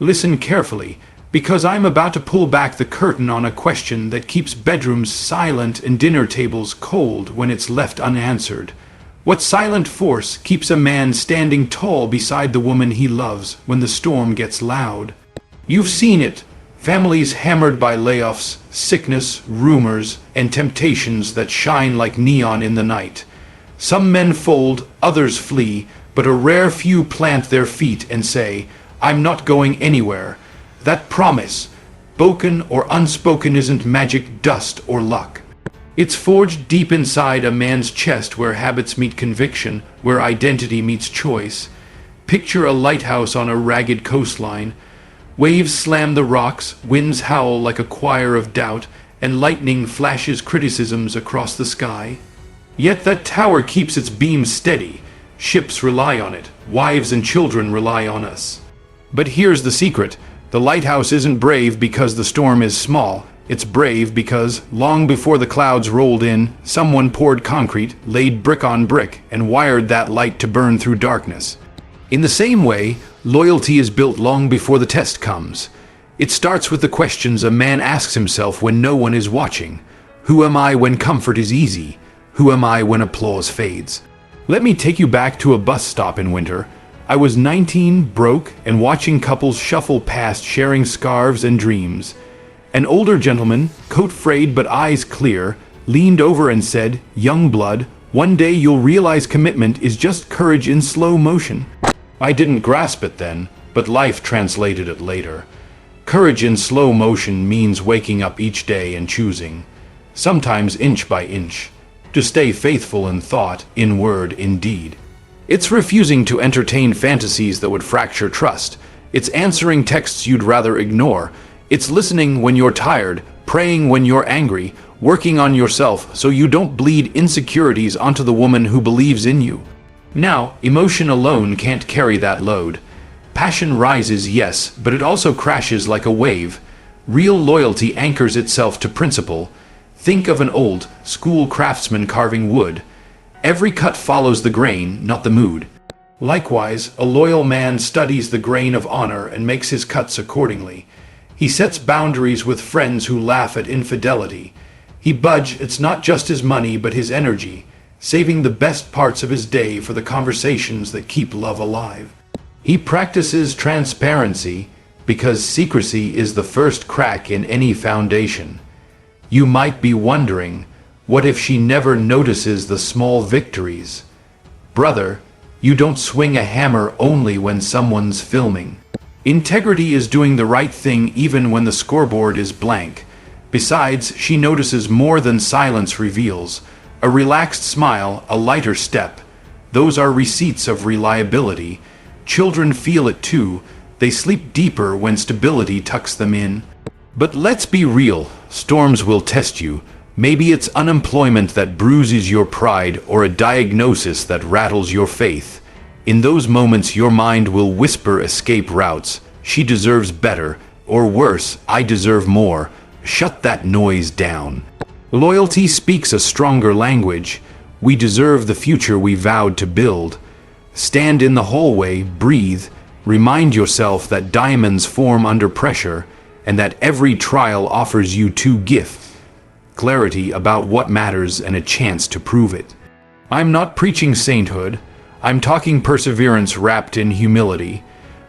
Listen carefully, because I'm about to pull back the curtain on a question that keeps bedrooms silent and dinner tables cold when it's left unanswered. What silent force keeps a man standing tall beside the woman he loves when the storm gets loud? You've seen it. Families hammered by layoffs, sickness, rumors, and temptations that shine like neon in the night. Some men fold, others flee, but a rare few plant their feet and say, "I'm not going anywhere." That promise, spoken or unspoken, isn't magic dust or luck. It's forged deep inside a man's chest where habits meet conviction, where identity meets choice. Picture a lighthouse on a ragged coastline. Waves slam the rocks, winds howl like a choir of doubt, and lightning flashes criticisms across the sky. Yet that tower keeps its beams steady. Ships rely on it. Wives and children rely on us. But here's the secret. The lighthouse isn't brave because the storm is small. It's brave because, long before the clouds rolled in, someone poured concrete, laid brick on brick, and wired that light to burn through darkness. In the same way, loyalty is built long before the test comes. It starts with the questions a man asks himself when no one is watching. Who am I when comfort is easy? Who am I when applause fades? Let me take you back to a bus stop in winter. I was 19, broke, and watching couples shuffle past sharing scarves and dreams. An older gentleman, coat frayed but eyes clear, leaned over and said, "Young blood, one day you'll realize commitment is just courage in slow motion." I didn't grasp it then, but life translated it later. Courage in slow motion means waking up each day and choosing, sometimes inch by inch, to stay faithful in thought, in word, in deed. It's refusing to entertain fantasies that would fracture trust. It's answering texts you'd rather ignore. It's listening when you're tired, praying when you're angry, working on yourself so you don't bleed insecurities onto the woman who believes in you. Now, emotion alone can't carry that load. Passion rises, yes, but it also crashes like a wave. Real loyalty anchors itself to principle. Think of an old, school craftsman carving wood. Every cut follows the grain, not the mood. Likewise, a loyal man studies the grain of honor and makes his cuts accordingly. He sets boundaries with friends who laugh at infidelity. He budges, it's not just his money but his energy, saving the best parts of his day for the conversations that keep love alive. He practices transparency because secrecy is the first crack in any foundation. You might be wondering, what if she never notices the small victories? Brother, you don't swing a hammer only when someone's filming. Integrity is doing the right thing even when the scoreboard is blank. Besides, she notices more than silence reveals. A relaxed smile, a lighter step. Those are receipts of reliability. Children feel it too. They sleep deeper when stability tucks them in. But let's be real. Storms will test you. Maybe it's unemployment that bruises your pride or a diagnosis that rattles your faith. In those moments your mind will whisper escape routes. She deserves better, or worse, I deserve more. Shut that noise down. Loyalty speaks a stronger language. We deserve the future we vowed to build. Stand in the hallway, breathe, remind yourself that diamonds form under pressure and that every trial offers you two gifts. Clarity about what matters and a chance to prove it. I'm not preaching sainthood. I'm talking perseverance wrapped in humility.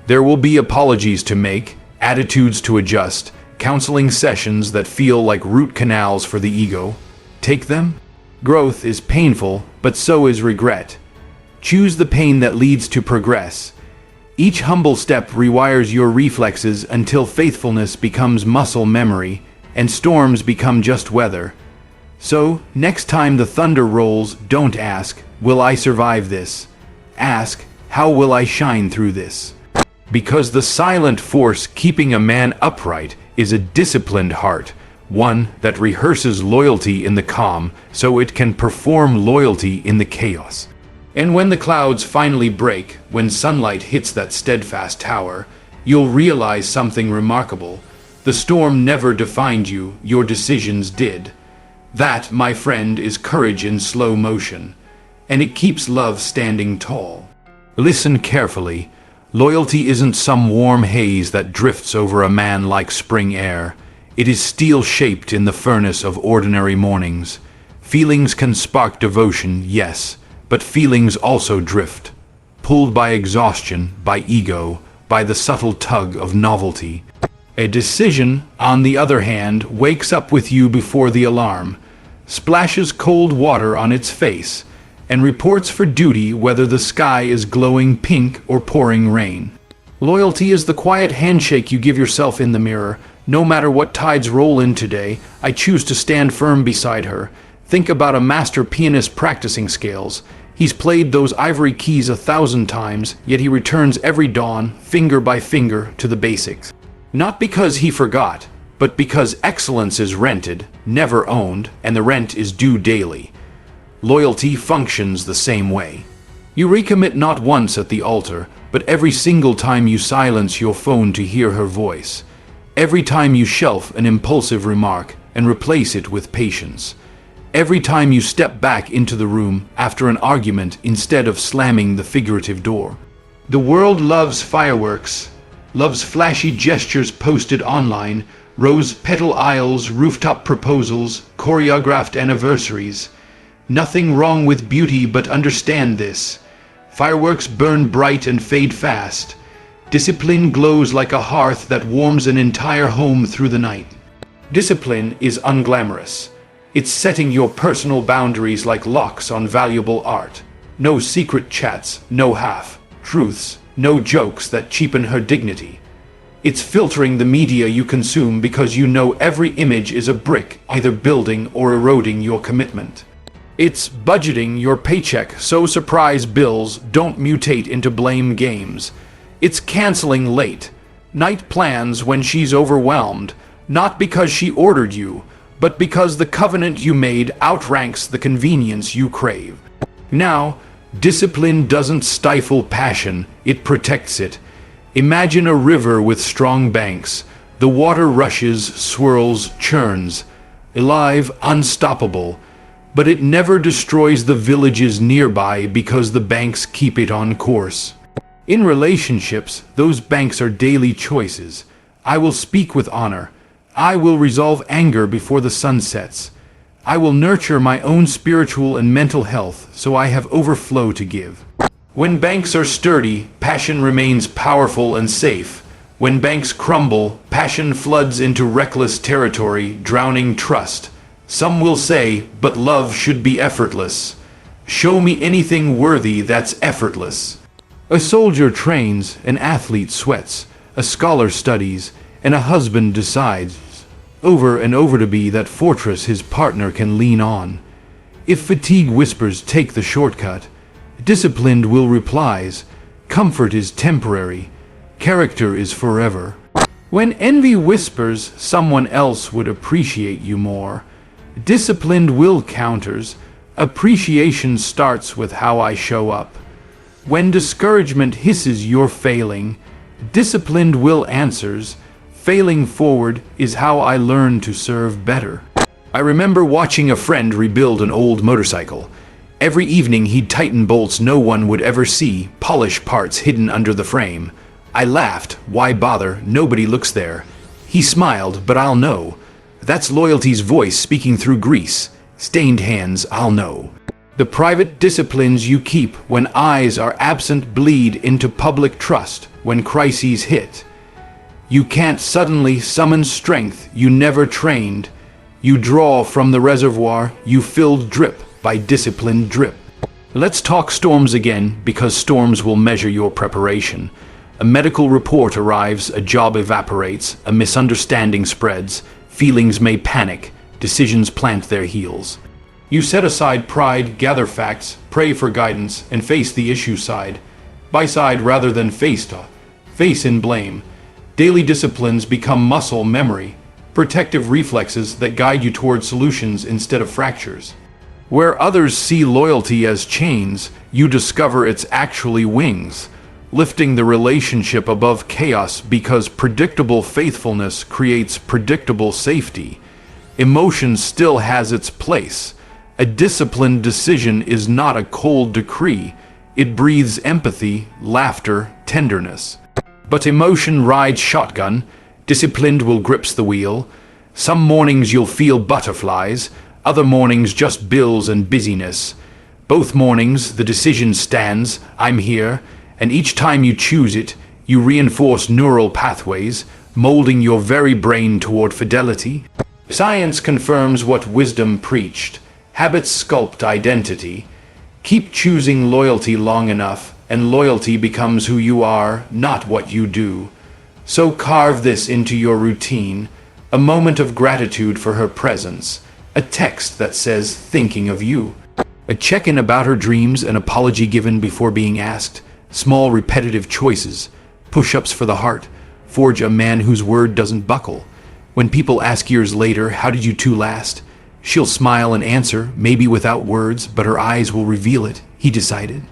There will be apologies to make, attitudes to adjust, counseling sessions that feel like root canals for the ego. Take them. Growth is painful, but so is regret. Choose the pain that leads to progress. Each humble step rewires your reflexes until faithfulness becomes muscle memory and storms become just weather. So, next time the thunder rolls, don't ask, "Will I survive this?" Ask, "How will I shine through this?" Because the silent force keeping a man upright is a disciplined heart, one that rehearses loyalty in the calm so it can perform loyalty in the chaos. And when the clouds finally break, when sunlight hits that steadfast tower, you'll realize something remarkable. The storm never defined you, your decisions did. That, my friend, is courage in slow motion, and it keeps love standing tall. Listen carefully. Loyalty isn't some warm haze that drifts over a man like spring air. It is steel-shaped in the furnace of ordinary mornings. Feelings can spark devotion, yes, but feelings also drift, pulled by exhaustion, by ego, by the subtle tug of novelty. A decision, on the other hand, wakes up with you before the alarm, splashes cold water on its face, and reports for duty whether the sky is glowing pink or pouring rain. Loyalty is the quiet handshake you give yourself in the mirror. No matter what tides roll in today, I choose to stand firm beside her. Think about a master pianist practicing scales. He's played those ivory keys 1,000 times, yet he returns every dawn, finger by finger, to the basics. Not because he forgot, but because excellence is rented, never owned, and the rent is due daily. Loyalty functions the same way. You recommit not once at the altar, but every single time you silence your phone to hear her voice. Every time you shelf an impulsive remark and replace it with patience. Every time you step back into the room after an argument instead of slamming the figurative door. The world loves fireworks, loves flashy gestures posted online, rose-petal aisles, rooftop proposals, choreographed anniversaries. Nothing wrong with beauty, but understand this. Fireworks burn bright and fade fast. Discipline glows like a hearth that warms an entire home through the night. Discipline is unglamorous. It's setting your personal boundaries like locks on valuable art. No secret chats, no half-truths, no jokes that cheapen her dignity. It's filtering the media you consume because you know every image is a brick, either building or eroding your commitment. It's budgeting your paycheck so surprise bills don't mutate into blame games. It's canceling late night plans when she's overwhelmed, not because she ordered you, but because the covenant you made outranks the convenience you crave. Now, discipline doesn't stifle passion, it protects it. Imagine a river with strong banks. The water rushes, swirls, churns, alive, unstoppable. But it never destroys the villages nearby because the banks keep it on course. In relationships, those banks are daily choices. I will speak with honor. I will resolve anger before the sun sets. I will nurture my own spiritual and mental health so I have overflow to give. When banks are sturdy, passion remains powerful and safe. When banks crumble, passion floods into reckless territory, drowning trust. Some will say, but love should be effortless. Show me anything worthy that's effortless. A soldier trains, an athlete sweats, a scholar studies, and a husband decides over and over to be that fortress his partner can lean on. If fatigue whispers, take the shortcut. Disciplined will replies, comfort is temporary, character is forever. When envy whispers, someone else would appreciate you more. Disciplined will counters, appreciation starts with how I show up. When discouragement hisses you're failing, disciplined will answers, failing forward is how I learn to serve better. I remember watching a friend rebuild an old motorcycle. Every evening he'd tighten bolts no one would ever see, polish parts hidden under the frame. I laughed, why bother, nobody looks there. He smiled, but I'll know. That's loyalty's voice speaking through grease. Stained hands, I'll know. The private disciplines you keep when eyes are absent bleed into public trust when crises hit. You can't suddenly summon strength you never trained. You draw from the reservoir you filled drip by disciplined drip. Let's talk storms again, because storms will measure your preparation. A medical report arrives, a job evaporates, a misunderstanding spreads, feelings may panic, decisions plant their heels. You set aside pride, gather facts, pray for guidance, and face the issue side by side rather than face in blame. Daily disciplines become muscle memory, protective reflexes that guide you toward solutions instead of fractures. Where others see loyalty as chains, you discover it's actually wings, lifting the relationship above chaos because predictable faithfulness creates predictable safety. Emotion still has its place. A disciplined decision is not a cold decree. It breathes empathy, laughter, tenderness. But emotion rides shotgun. Disciplined will grips the wheel. Some mornings you'll feel butterflies, other mornings just bills and busyness. Both mornings the decision stands, I'm here, and each time you choose it, you reinforce neural pathways, molding your very brain toward fidelity. Science confirms what wisdom preached. Habits sculpt identity. Keep choosing loyalty long enough, and loyalty becomes who you are, not what you do. So carve this into your routine, a moment of gratitude for her presence, a text that says, thinking of you. A check-in about her dreams, an apology given before being asked, small repetitive choices, push-ups for the heart, forge a man whose word doesn't buckle. When people ask years later, how did you two last? She'll smile and answer, maybe without words, but her eyes will reveal it, he decided.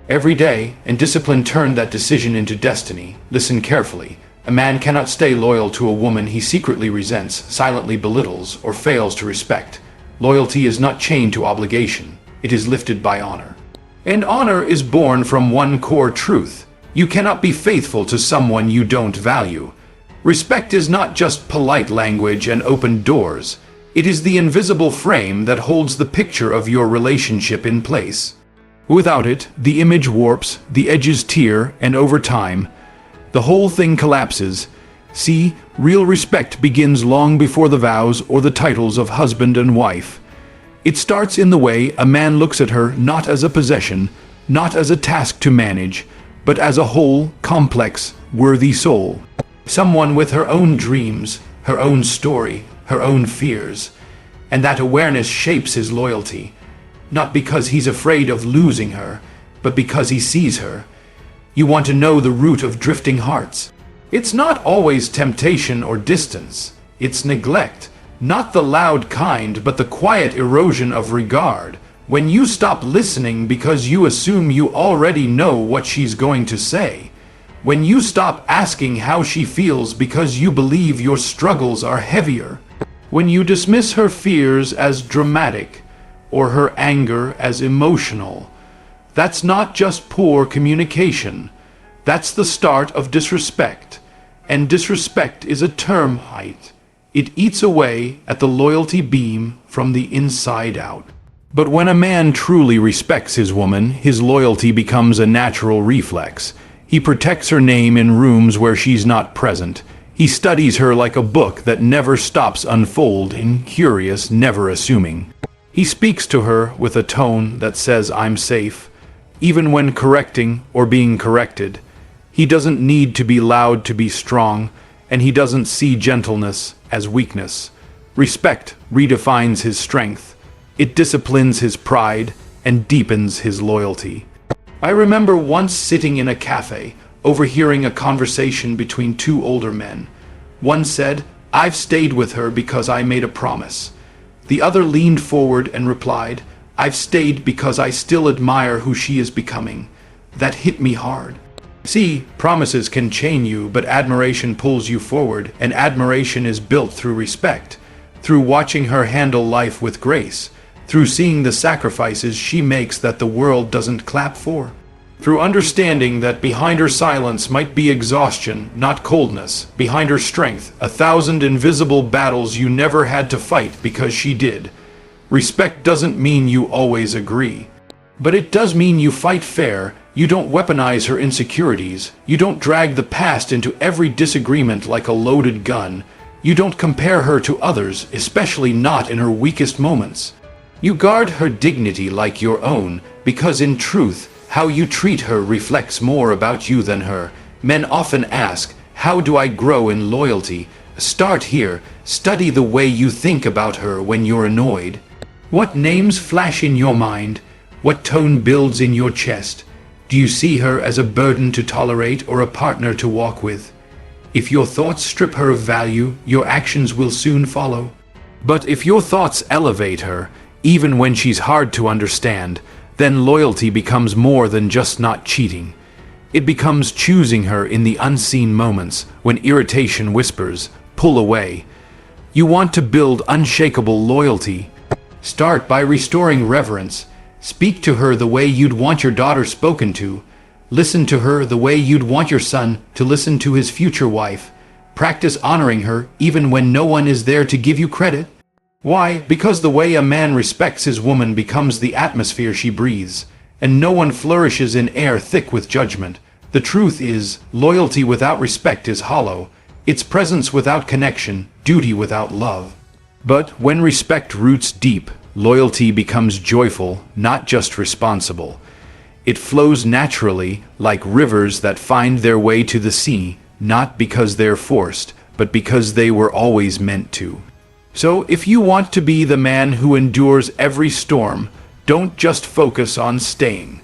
Every day, and discipline turned that decision into destiny. Listen carefully. A man cannot stay loyal to a woman he secretly resents, silently belittles, or fails to respect. Loyalty is not chained to obligation. It is lifted by honor. And honor is born from one core truth. You cannot be faithful to someone you don't value. Respect is not just polite language and open doors. It is the invisible frame that holds the picture of your relationship in place. Without it, the image warps, the edges tear, and over time, the whole thing collapses. See, real respect begins long before the vows or the titles of husband and wife. It starts in the way a man looks at her not as a possession, not as a task to manage, but as a whole, complex, worthy soul. Someone with her own dreams, her own story, her own fears. And that awareness shapes his loyalty, not because he's afraid of losing her, but because he sees her. You want to know the root of drifting hearts. It's not always temptation or distance. It's neglect. Not the loud kind, but the quiet erosion of regard. When you stop listening because you assume you already know what she's going to say. When you stop asking how she feels because you believe your struggles are heavier. When you dismiss her fears as dramatic or her anger as emotional. That's not just poor communication. That's the start of disrespect. And disrespect is a termite. It eats away at the loyalty beam from the inside out. But when a man truly respects his woman, his loyalty becomes a natural reflex. He protects her name in rooms where she's not present. He studies her like a book that never stops unfolding, curious, never assuming. He speaks to her with a tone that says, I'm safe, even when correcting or being corrected. He doesn't need to be loud to be strong, and he doesn't see gentleness as weakness. Respect redefines his strength. It disciplines his pride and deepens his loyalty. I remember once sitting in a cafe, overhearing a conversation between two older men. One said, I've stayed with her because I made a promise. The other leaned forward and replied, I've stayed because I still admire who she is becoming. That hit me hard. See, promises can chain you, but admiration pulls you forward, and admiration is built through respect, through watching her handle life with grace, through seeing the sacrifices she makes that the world doesn't clap for, through understanding that behind her silence might be exhaustion, not coldness, behind her strength, 1,000 invisible battles you never had to fight because she did. Respect doesn't mean you always agree, but it does mean you fight fair. You don't weaponize her insecurities. You don't drag the past into every disagreement like a loaded gun. You don't compare her to others, especially not in her weakest moments. You guard her dignity like your own, because in truth, how you treat her reflects more about you than her. Men often ask, how do I grow in loyalty? Start here. Study the way you think about her when you're annoyed. What names flash in your mind? What tone builds in your chest? Do you see her as a burden to tolerate or a partner to walk with? If your thoughts strip her of value, your actions will soon follow. But if your thoughts elevate her, even when she's hard to understand, then loyalty becomes more than just not cheating. It becomes choosing her in the unseen moments when irritation whispers, pull away. You want to build unshakable loyalty. Start by restoring reverence. Speak to her the way you'd want your daughter spoken to. Listen to her the way you'd want your son to listen to his future wife. Practice honoring her even when no one is there to give you credit. Why? Because the way a man respects his woman becomes the atmosphere she breathes, and no one flourishes in air thick with judgment. The truth is, loyalty without respect is hollow, its presence without connection, duty without love. But when respect roots deep, loyalty becomes joyful, not just responsible. It flows naturally, like rivers that find their way to the sea, not because they're forced, but because they were always meant to. So, if you want to be the man who endures every storm, don't just focus on staying.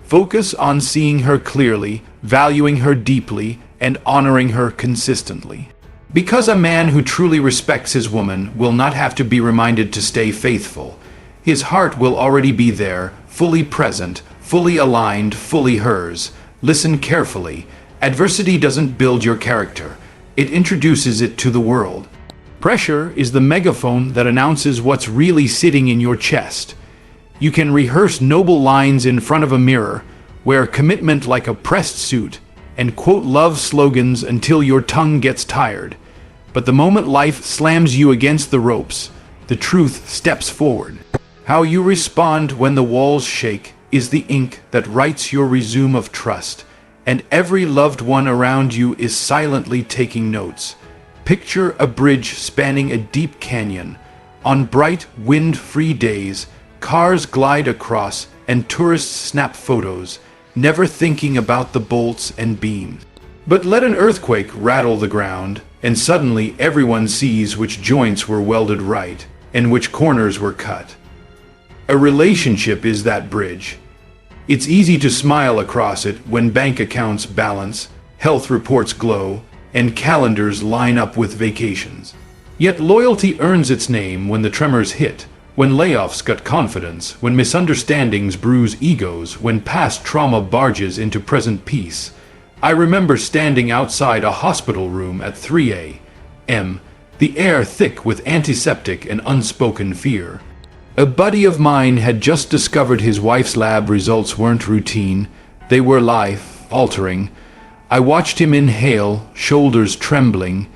Focus on seeing her clearly, valuing her deeply, and honoring her consistently. Because a man who truly respects his woman will not have to be reminded to stay faithful. His heart will already be there, fully present, fully aligned, fully hers. Listen carefully. Adversity doesn't build your character. It introduces it to the world. Pressure is the megaphone that announces what's really sitting in your chest. You can rehearse noble lines in front of a mirror, wear commitment like a pressed suit, and quote love slogans until your tongue gets tired. But the moment life slams you against the ropes, the truth steps forward. How you respond when the walls shake is the ink that writes your resume of trust, and every loved one around you is silently taking notes. Picture a bridge spanning a deep canyon. On bright, wind-free days, cars glide across and tourists snap photos, never thinking about the bolts and beams. But let an earthquake rattle the ground, and suddenly everyone sees which joints were welded right and which corners were cut. A relationship is that bridge. It's easy to smile across it when bank accounts balance, health reports glow, and calendars line up with vacations. Yet loyalty earns its name when the tremors hit, when layoffs gut confidence, when misunderstandings bruise egos, when past trauma barges into present peace. I remember standing outside a hospital room at 3 a.m., the air thick with antiseptic and unspoken fear. A buddy of mine had just discovered his wife's lab results weren't routine, they were life-altering. I watched him inhale, shoulders trembling.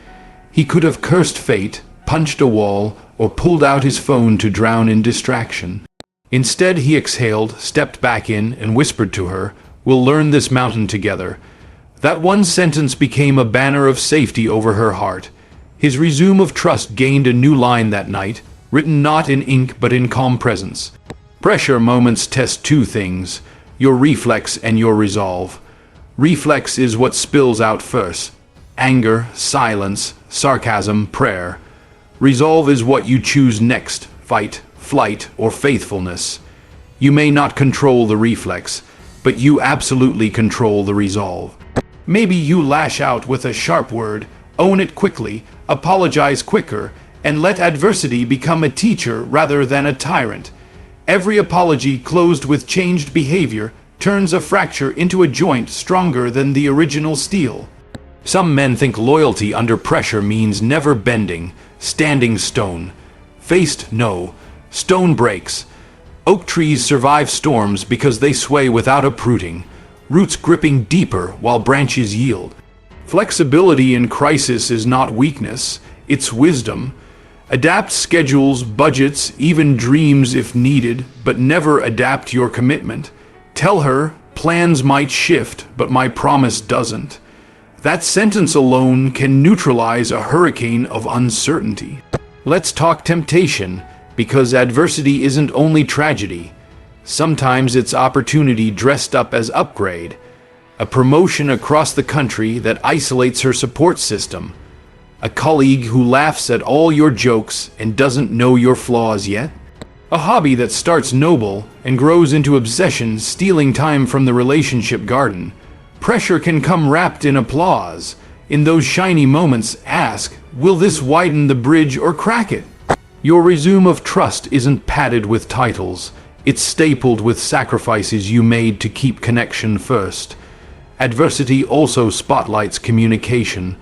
He could have cursed fate, punched a wall, or pulled out his phone to drown in distraction. Instead, he exhaled, stepped back in, and whispered to her, "We'll learn this mountain together." That one sentence became a banner of safety over her heart. His resume of trust gained a new line that night, written not in ink but in calm presence. Pressure moments test two things: your reflex and your resolve. Reflex is what spills out first: anger, silence, sarcasm, prayer. Resolve is what you choose next: fight, flight, or faithfulness. You may not control the reflex, but you absolutely control the resolve. Maybe you lash out with a sharp word, own it quickly, apologize quicker, and let adversity become a teacher rather than a tyrant. Every apology closed with changed behavior turns a fracture into a joint stronger than the original steel. Some men think loyalty under pressure means never bending, standing stone. Faced, no. Stone breaks. Oak trees survive storms because they sway without uprooting, roots gripping deeper while branches yield. Flexibility in crisis is not weakness, it's wisdom. Adapt schedules, budgets, even dreams if needed, but never adapt your commitment. Tell her, plans might shift, but my promise doesn't. That sentence alone can neutralize a hurricane of uncertainty. Let's talk temptation, because adversity isn't only tragedy. Sometimes it's opportunity dressed up as upgrade. A promotion across the country that isolates her support system. A colleague who laughs at all your jokes and doesn't know your flaws yet. A hobby that starts noble and grows into obsession, stealing time from the relationship garden. Pressure can come wrapped in applause. In those shiny moments, ask, will this widen the bridge or crack it? Your resume of trust isn't padded with titles. It's stapled with sacrifices you made to keep connection first. Adversity also spotlights communication.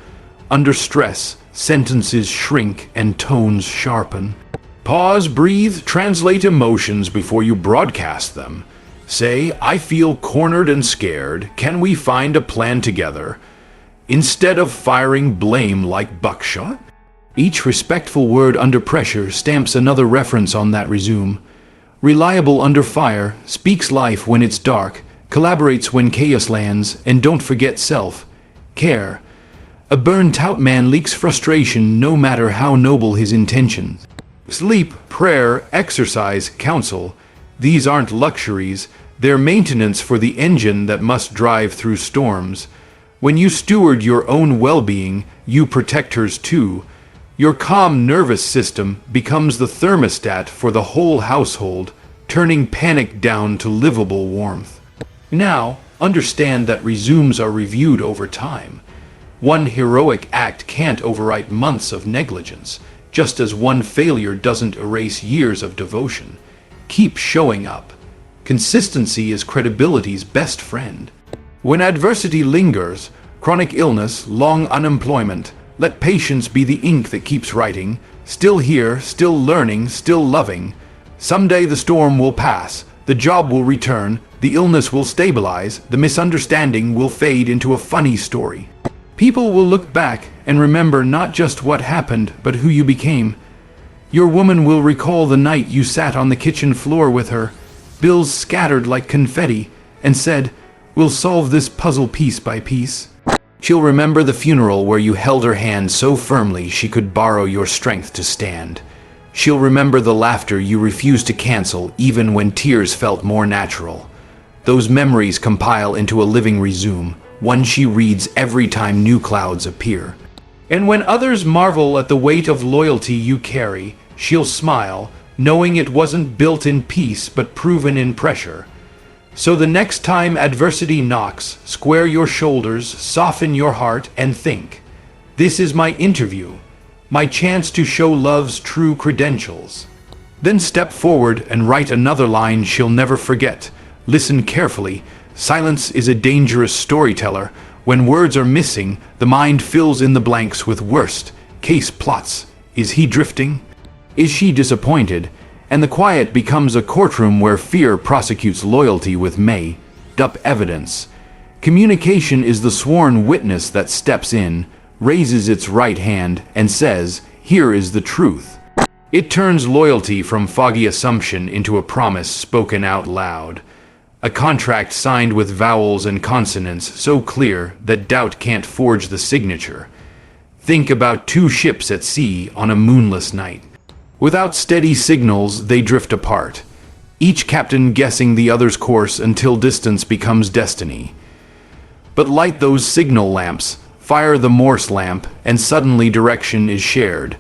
Under stress, sentences shrink and tones sharpen. Pause, breathe, translate emotions before you broadcast them. Say, I feel cornered and scared. Can we find a plan together? Instead of firing blame like buckshot. Each respectful word under pressure stamps another reference on that resume. Reliable under fire, speaks life when it's dark, collaborates when chaos lands, and don't forget self-care. A burnt-out man leaks frustration no matter how noble his intentions. Sleep, prayer, exercise, counsel, these aren't luxuries, they're maintenance for the engine that must drive through storms. When you steward your own well-being, you protect hers too. Your calm nervous system becomes the thermostat for the whole household, turning panic down to livable warmth. Now, understand that resumes are reviewed over time. One heroic act can't overwrite months of negligence, just as one failure doesn't erase years of devotion. Keep showing up. Consistency is credibility's best friend. When adversity lingers, chronic illness, long unemployment, let patience be the ink that keeps writing, still here, still learning, still loving. Someday the storm will pass, the job will return, the illness will stabilize, the misunderstanding will fade into a funny story. People will look back and remember not just what happened, but who you became. Your woman will recall the night you sat on the kitchen floor with her, bills scattered like confetti, and said, "We'll solve this puzzle piece by piece." She'll remember the funeral where you held her hand so firmly she could borrow your strength to stand. She'll remember the laughter you refused to cancel even when tears felt more natural. Those memories compile into a living resume, one she reads every time new clouds appear. And when others marvel at the weight of loyalty you carry, she'll smile, knowing it wasn't built in peace but proven in pressure. So the next time adversity knocks, square your shoulders, soften your heart, and think, this is my interview, my chance to show love's true credentials. Then step forward and write another line she'll never forget. Listen carefully. Silence is a dangerous storyteller. When words are missing, the mind fills in the blanks with worst case plots. Is he drifting? Is she disappointed? And the quiet becomes a courtroom where fear prosecutes loyalty with made-up evidence. Communication is the sworn witness that steps in, raises its right hand, and says, "Here is the truth." It turns loyalty from foggy assumption into a promise spoken out loud. A contract signed with vowels and consonants so clear that doubt can't forge the signature. Think about two ships at sea on a moonless night. Without steady signals, they drift apart, each captain guessing the other's course until distance becomes destiny. But light those signal lamps, fire the Morse lamp, and suddenly direction is shared.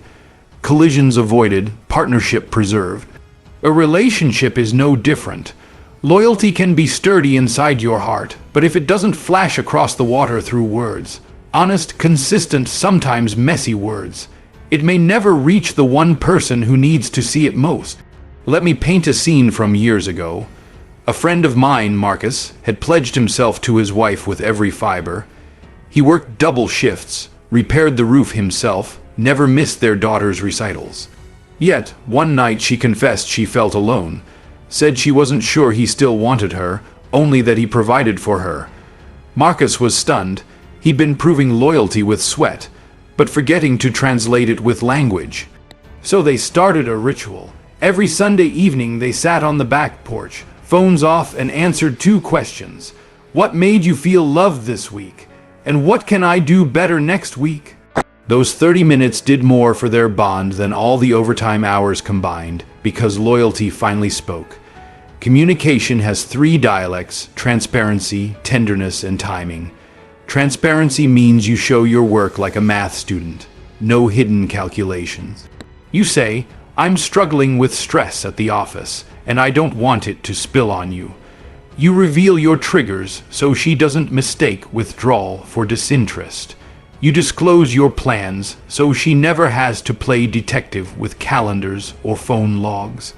Collisions avoided, partnership preserved. A relationship is no different. Loyalty can be sturdy inside your heart, but if it doesn't flash across the water through words, honest, consistent, sometimes messy words, it may never reach the one person who needs to see it most. Let me paint a scene from years ago. A friend of mine, Marcus, had pledged himself to his wife with every fiber. He worked double shifts, repaired the roof himself, never missed their daughter's recitals. Yet, one night she confessed she felt alone, said she wasn't sure he still wanted her, only that he provided for her. Marcus was stunned. He'd been proving loyalty with sweat, but forgetting to translate it with language. So they started a ritual. Every Sunday evening they sat on the back porch, phones off, and answered two questions. What made you feel loved this week? And what can I do better next week? Those 30 minutes did more for their bond than all the overtime hours combined, because loyalty finally spoke. Communication has three dialects: transparency, tenderness, and timing. Transparency means you show your work like a math student. No hidden calculations. You say, "I'm struggling with stress at the office, and I don't want it to spill on you." You reveal your triggers so she doesn't mistake withdrawal for disinterest. You disclose your plans so she never has to play detective with calendars or phone logs.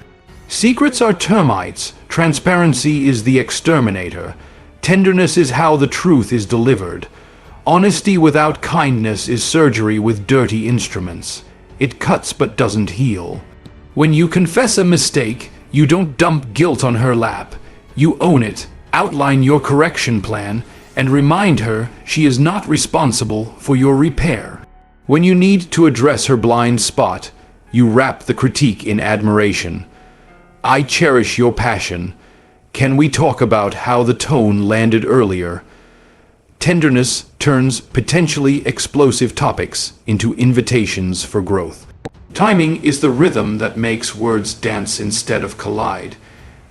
Secrets are termites. Transparency is the exterminator. Tenderness is how the truth is delivered. Honesty without kindness is surgery with dirty instruments. It cuts but doesn't heal. When you confess a mistake, you don't dump guilt on her lap. You own it, outline your correction plan, and remind her she is not responsible for your repair. When you need to address her blind spot, you wrap the critique in admiration. I cherish your passion. Can we talk about how the tone landed earlier? Tenderness turns potentially explosive topics into invitations for growth. Timing is the rhythm that makes words dance instead of collide.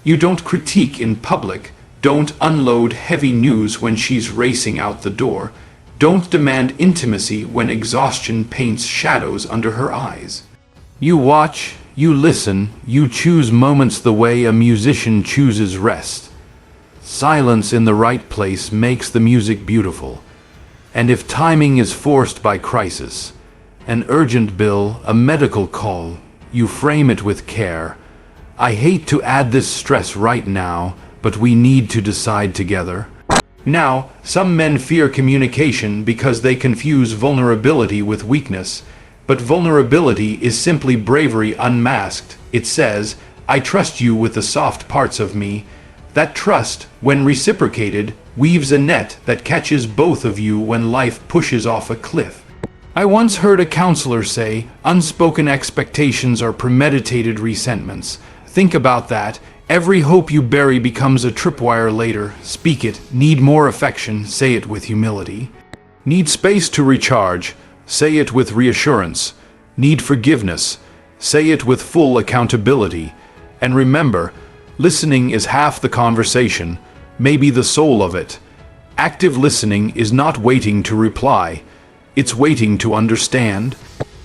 You don't critique in public. Don't unload heavy news when she's racing out the door. Don't demand intimacy when exhaustion paints shadows under her eyes. You watch, you listen, you choose moments the way a musician chooses rest. Silence in the right place makes the music beautiful. And if timing is forced by crisis, an urgent bill, a medical call, you frame it with care. I hate to add this stress right now, but we need to decide together. Now, some men fear communication because they confuse vulnerability with weakness. But vulnerability is simply bravery unmasked. It says, I trust you with the soft parts of me. That trust, when reciprocated, weaves a net that catches both of you when life pushes off a cliff. I once heard a counselor say, unspoken expectations are premeditated resentments. Think about that. Every hope you bury becomes a tripwire later. Speak it. Need more affection. Say it with humility. Need space to recharge. Say it with reassurance. Need forgiveness. Say it with full accountability. And remember, listening is half the conversation, maybe the soul of it. Active listening is not waiting to reply. It's waiting to understand.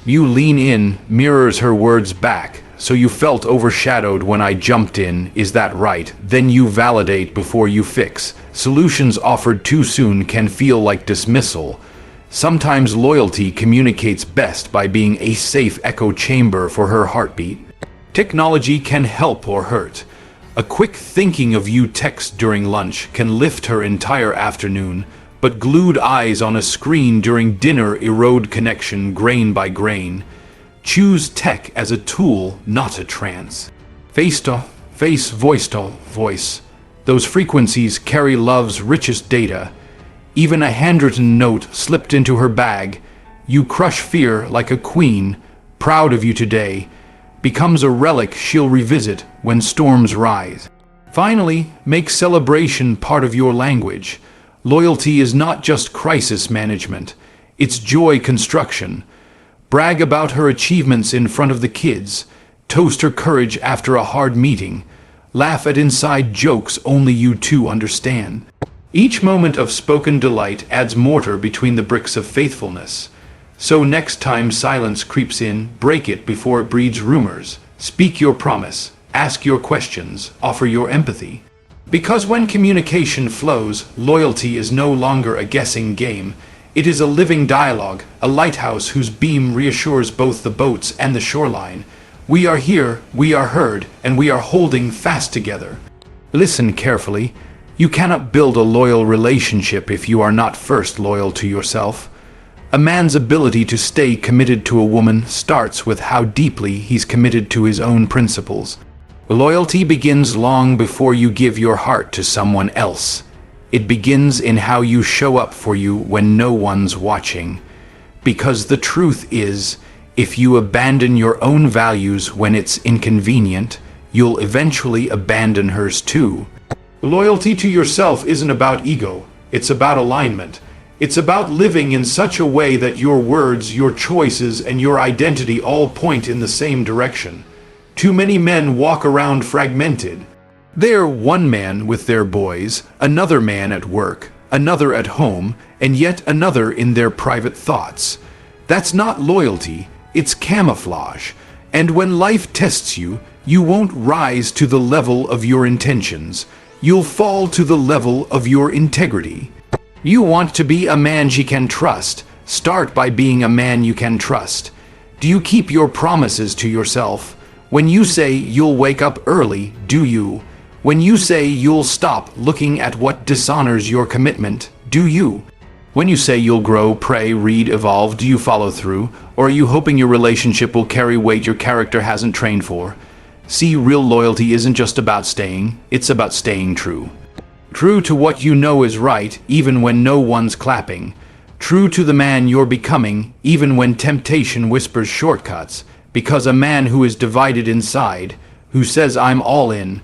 You lean in, mirrors her words back. So you felt overshadowed when I jumped in, is that right? Then you validate before you fix. Solutions offered too soon can feel like dismissal. Sometimes loyalty communicates best by being a safe echo chamber for her heartbeat. Technology can help or hurt. A quick thinking of you text during lunch can lift her entire afternoon, but glued eyes on a screen during dinner erode connection grain by grain. Choose tech as a tool, not a trance. Face to face, voice to voice. Those frequencies carry love's richest data. Even a handwritten note slipped into her bag. You crush fear like a queen, proud of you today, becomes a relic she'll revisit when storms rise. Finally, make celebration part of your language. Loyalty is not just crisis management, it's joy construction. Brag about her achievements in front of the kids. Toast her courage after a hard meeting. Laugh at inside jokes only you two understand. Each moment of spoken delight adds mortar between the bricks of faithfulness. So next time silence creeps in, break it before it breeds rumors. Speak your promise, ask your questions, offer your empathy. Because when communication flows, loyalty is no longer a guessing game. It is a living dialogue, a lighthouse whose beam reassures both the boats and the shoreline. We are here, we are heard, and we are holding fast together. Listen carefully. You cannot build a loyal relationship if you are not first loyal to yourself. A man's ability to stay committed to a woman starts with how deeply he's committed to his own principles. Loyalty begins long before you give your heart to someone else. It begins in how you show up for you when no one's watching. Because the truth is, if you abandon your own values when it's inconvenient, you'll eventually abandon hers too. Loyalty to yourself isn't about ego, it's about alignment. It's about living in such a way that your words, your choices, and your identity all point in the same direction. Too many men walk around fragmented. They're one man with their boys, another man at work, another at home, and yet another in their private thoughts. That's not loyalty, it's camouflage. And when life tests you, you won't rise to the level of your intentions. You'll fall to the level of your integrity. You want to be a man she can trust. Start by being a man you can trust. Do you keep your promises to yourself? When you say you'll wake up early, do you? When you say you'll stop looking at what dishonors your commitment, do you? When you say you'll grow, pray, read, evolve, do you follow through? Or are you hoping your relationship will carry weight your character hasn't trained for? See, real loyalty isn't just about staying, it's about staying true. True to what you know is right, even when no one's clapping. True to the man you're becoming, even when temptation whispers shortcuts. Because a man who is divided inside, who says I'm all in,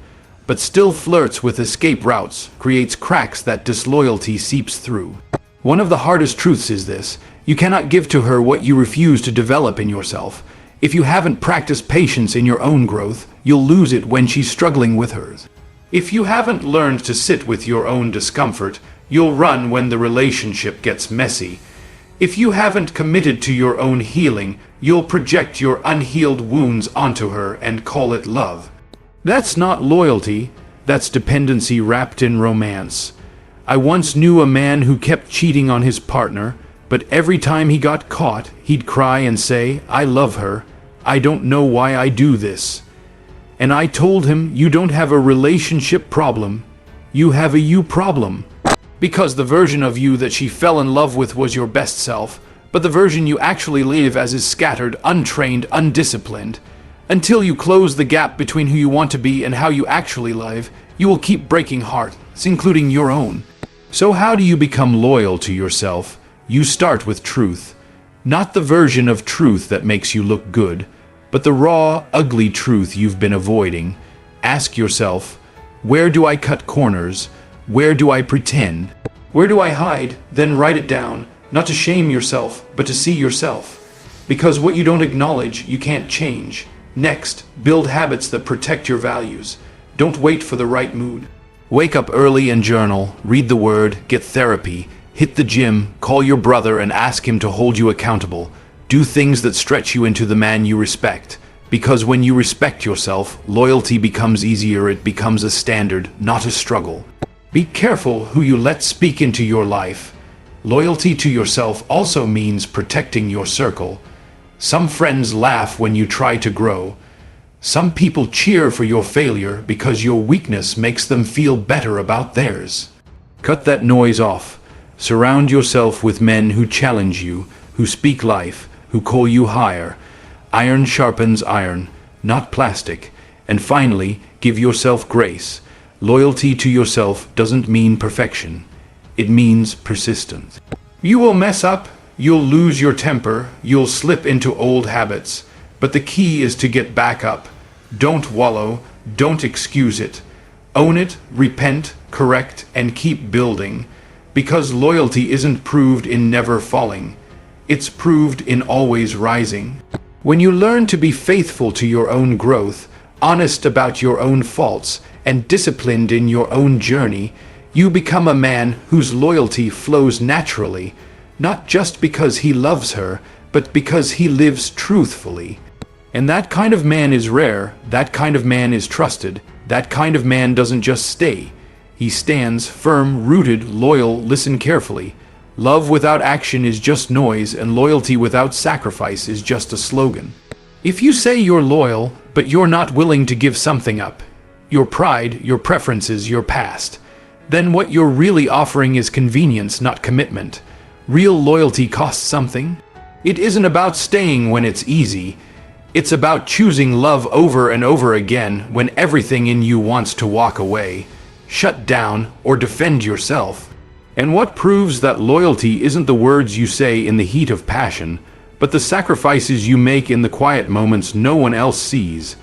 but still flirts with escape routes, creates cracks that disloyalty seeps through. One of the hardest truths is this: you cannot give to her what you refuse to develop in yourself. If you haven't practiced patience in your own growth, you'll lose it when she's struggling with hers. If you haven't learned to sit with your own discomfort, you'll run when the relationship gets messy. If you haven't committed to your own healing, you'll project your unhealed wounds onto her and call it love. That's not loyalty, that's dependency wrapped in romance. I once knew a man who kept cheating on his partner, but every time he got caught, he'd cry and say, "I love her. I don't know why I do this." And I told him, "You don't have a relationship problem. You have a you problem." Because the version of you that she fell in love with was your best self, but the version you actually live as is scattered, untrained, undisciplined. Until you close the gap between who you want to be and how you actually live, you will keep breaking hearts, including your own. So how do you become loyal to yourself? You start with truth. Not the version of truth that makes you look good, but the raw, ugly truth you've been avoiding. Ask yourself, where do I cut corners? Where do I pretend? Where do I hide? Then write it down, not to shame yourself, but to see yourself. Because what you don't acknowledge, you can't change. Next, build habits that protect your values. Don't wait for the right mood. Wake up early and journal, read the word, get therapy, hit the gym, call your brother and ask him to hold you accountable. Do things that stretch you into the man you respect. Because when you respect yourself, loyalty becomes easier, it becomes a standard, not a struggle. Be careful who you let speak into your life. Loyalty to yourself also means protecting your circle. Some friends laugh when you try to grow. Some people cheer for your failure because your weakness makes them feel better about theirs. Cut that noise off. Surround yourself with men who challenge you, who speak life, who call you higher. Iron sharpens iron, not plastic. And finally, give yourself grace. Loyalty to yourself doesn't mean perfection. It means persistence. You will mess up, you'll lose your temper, you'll slip into old habits. But the key is to get back up. Don't wallow, don't excuse it. Own it, repent, correct, and keep building. Because loyalty isn't proved in never falling. It's proved in always rising. When you learn to be faithful to your own growth, honest about your own faults, and disciplined in your own journey, you become a man whose loyalty flows naturally, not just because he loves her, but because he lives truthfully. And that kind of man is rare, that kind of man is trusted, that kind of man doesn't just stay. He stands firm, rooted, loyal, listen carefully. Love without action is just noise, and loyalty without sacrifice is just a slogan. If you say you're loyal, but you're not willing to give something up, your pride, your preferences, your past, then what you're really offering is convenience, not commitment. Real loyalty costs something. It isn't about staying when it's easy. It's about choosing love over and over again when everything in you wants to walk away, shut down, or defend yourself. And what proves that loyalty isn't the words you say in the heat of passion, but the sacrifices you make in the quiet moments no one else sees.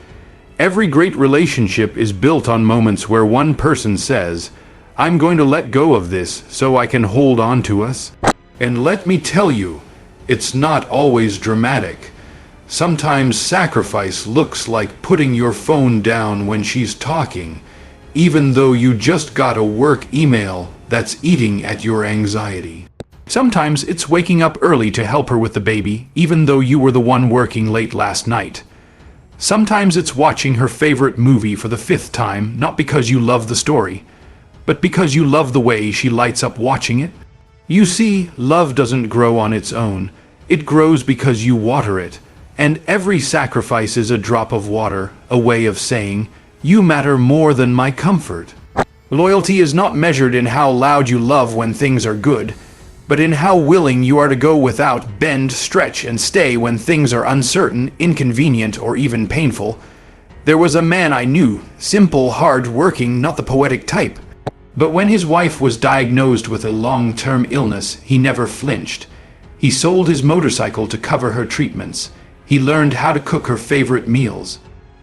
Every great relationship is built on moments where one person says, "I'm going to let go of this so I can hold on to us." And let me tell you, it's not always dramatic. Sometimes sacrifice looks like putting your phone down when she's talking, even though you just got a work email that's eating at your anxiety. Sometimes it's waking up early to help her with the baby, even though you were the one working late last night. Sometimes it's watching her favorite movie for the 5th time, not because you love the story, but because you love the way she lights up watching it. You see, love doesn't grow on its own. It grows because you water it. And every sacrifice is a drop of water, a way of saying, "You matter more than my comfort." Loyalty is not measured in how loud you love when things are good, but in how willing you are to go without, bend, stretch, and stay when things are uncertain, inconvenient, or even painful. There was a man I knew, simple, hard-working, not the poetic type. But when his wife was diagnosed with a long-term illness, he never flinched. He sold his motorcycle to cover her treatments. He learned how to cook her favorite meals.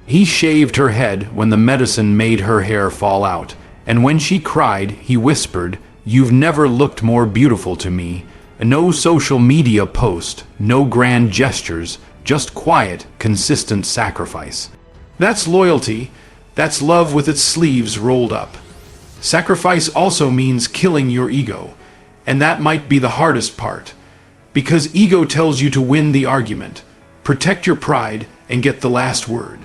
He shaved her head when the medicine made her hair fall out. And when she cried, he whispered, "You've never looked more beautiful to me." No social media post, no grand gestures, just quiet, consistent sacrifice. That's loyalty. That's love with its sleeves rolled up. Sacrifice also means killing your ego. And that might be the hardest part. Because ego tells you to win the argument, protect your pride, and get the last word.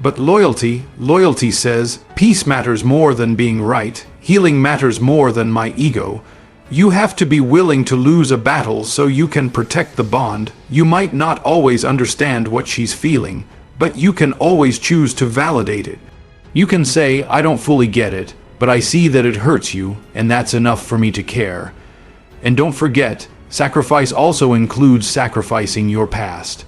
But loyalty says, peace matters more than being right, healing matters more than my ego. You have to be willing to lose a battle so you can protect the bond. You might not always understand what she's feeling, but you can always choose to validate it. You can say, I don't fully get it, but I see that it hurts you, and that's enough for me to care. And don't forget, sacrifice also includes sacrificing your past.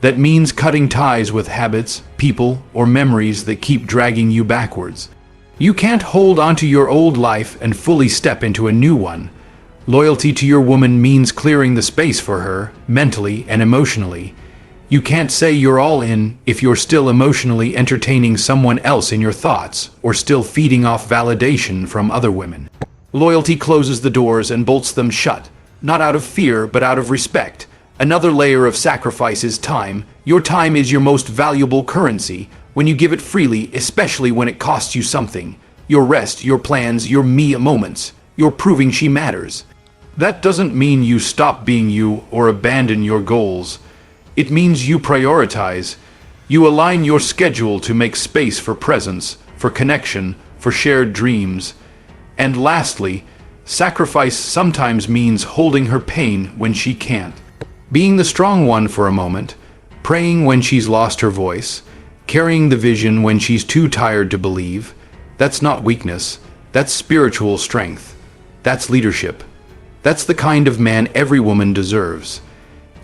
That means cutting ties with habits, people, or memories that keep dragging you backwards. You can't hold onto your old life and fully step into a new one. Loyalty to your woman means clearing the space for her, mentally and emotionally. You can't say you're all in if you're still emotionally entertaining someone else in your thoughts, or still feeding off validation from other women. Loyalty closes the doors and bolts them shut, not out of fear, but out of respect. Another layer of sacrifice is time. Your time is your most valuable currency. When you give it freely, especially when it costs you something. Your rest, your plans, your me moments. You're proving she matters. That doesn't mean you stop being you or abandon your goals. It means you prioritize. You align your schedule to make space for presence, for connection, for shared dreams. And lastly, sacrifice sometimes means holding her pain when she can't. Being the strong one for a moment, praying when she's lost her voice, carrying the vision when she's too tired to believe. That's not weakness. That's spiritual strength. That's leadership. That's the kind of man every woman deserves.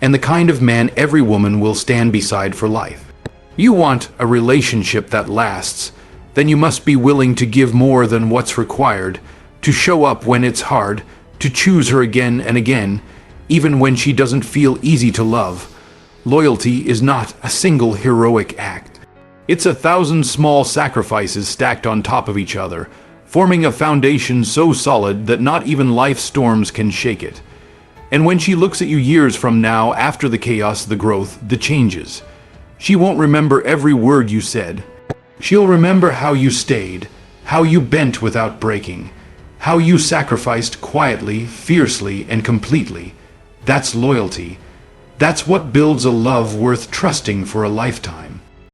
And the kind of man every woman will stand beside for life. You want a relationship that lasts, then you must be willing to give more than what's required, to show up when it's hard, to choose her again and again, even when she doesn't feel easy to love. Loyalty is not a single heroic act. It's 1,000 small sacrifices stacked on top of each other, forming a foundation so solid that not even life's storms can shake it. And when she looks at you years from now, after the chaos, the growth, the changes, she won't remember every word you said. She'll remember how you stayed, how you bent without breaking, how you sacrificed quietly, fiercely, and completely. That's loyalty. That's what builds a love worth trusting for a lifetime.